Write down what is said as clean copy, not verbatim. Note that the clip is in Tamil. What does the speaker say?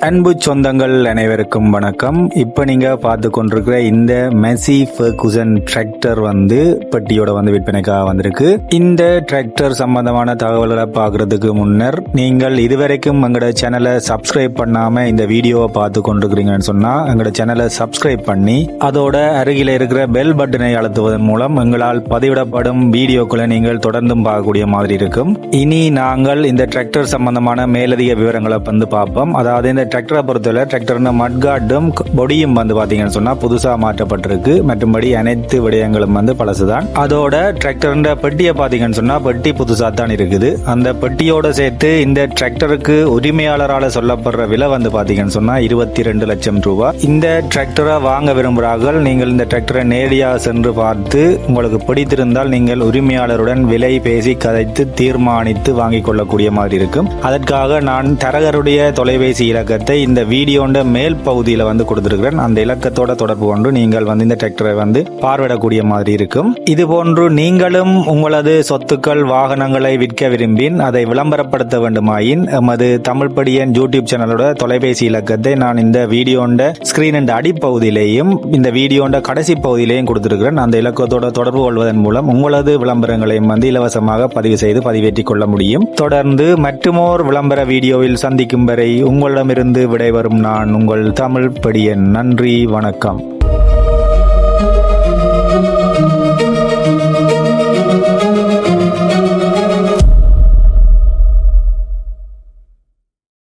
அன்பு சொந்தங்கள் அனைவருக்கும் வணக்கம். இப்போ நீங்க பார்த்து கொண்டிருக்கிற இந்த மெசி ஃபெர்குசன் டிராக்டர் பெட்டியோட விற்பனைக்காக வந்திருக்கு. இந்த டிராக்டர் சம்பந்தமான தகவல்களை பார்க்கறதுக்கு முன்னர் நீங்கள் இதுவரைக்கும் எங்களோட சேனலை சப்ஸ்கிரைப் பண்ணாம இந்த வீடியோவை பார்த்து கொண்டிருக்கிறீங்கன்னு சொன்னா எங்களோட சேனலை சப்ஸ்கிரைப் பண்ணி அதோட அருகில் இருக்கிற பெல் பட்டனை அழுத்துவதன் மூலம் எங்களால் பதிவிடப்படும் வீடியோக்களை நீங்கள் தொடர்ந்தும் பார்க்கக்கூடிய மாதிரி இருக்கும். இனி நாங்கள் இந்த டிராக்டர் சம்பந்தமான மேலதிக விவரங்களை பார்ப்போம். அதாவது இந்த டிராக்டரை பொறுத்தவரை டிராக்டர் மட்கார்டும் பொடியும் பாத்தீங்கன்னு சொன்னா புதுசா மாற்றப்பட்டிருக்கு. மற்றும்படி அனைத்து விடயங்களும் பழசுதான். அதோட டிராக்டர் பெட்டியை பாத்தீங்கன்னு சொன்னா பெட்டி புதுசா தான் இருக்குது. அந்த பெட்டியோட சேர்த்து இந்த டிராக்டருக்கு உரிமையாளரால சொல்லப்படுற விலை பாத்தீங்கன்னு சொன்னா 22 லட்சம் ரூபாய். இந்த டிராக்டரை வாங்க விரும்புகிறார்கள். நீங்கள் இந்த டிராக்டரை நேரடியாக சென்று பார்த்து உங்களுக்கு பிடித்திருந்தால் நீங்கள் உரிமையாளருடன் விலை பேசி கதைத்து தீர்மானித்து வாங்கிக் கொள்ளக்கூடிய மாதிரி இருக்கும். அதற்காக நான் தரகருடைய தொலைபேசி இலக்கத்தை இந்த வீடியோண்ட மேல் பகுதியில் கொடுத்திருக்கிறேன். அந்த இலக்கத்தோட தொடர்பு கொண்டு நீங்கள் இந்த டிராக்டரை பார்வையிடக்கூடிய மாதிரி இருக்கும். இது போன்று நீங்களும் உங்களது சொத்துக்கள் வாகனங்களை விற்க விரும்பின் அதை விளம்பரப்படுத்த வேண்டுமாயின் எமது தமிழ் படியன் யூடியூப் சேனலோட தொலைபேசி இலக்கத்தை நான் இந்த வீடியோண்ட ஸ்கிரீன் அடிப்பகுதியிலேயும் இந்த வீடியோண்ட கடைசி பகுதியிலேயும் கொடுத்திருக்கிறேன். அந்த இலக்கத்தோட தொடர்பு கொள்வதன் மூலம் உங்களது விளம்பரங்களையும் இலவசமாக பதிவு செய்து பதிவேற்றிக் கொள்ள முடியும். தொடர்ந்து மற்றுமோர் விளம்பர வீடியோவில் சந்திக்கும் வரை உங்களிடமிருந்து விடைபெறும் நான் உங்கள் தமிழ் படியன். நன்றி, வணக்கம்.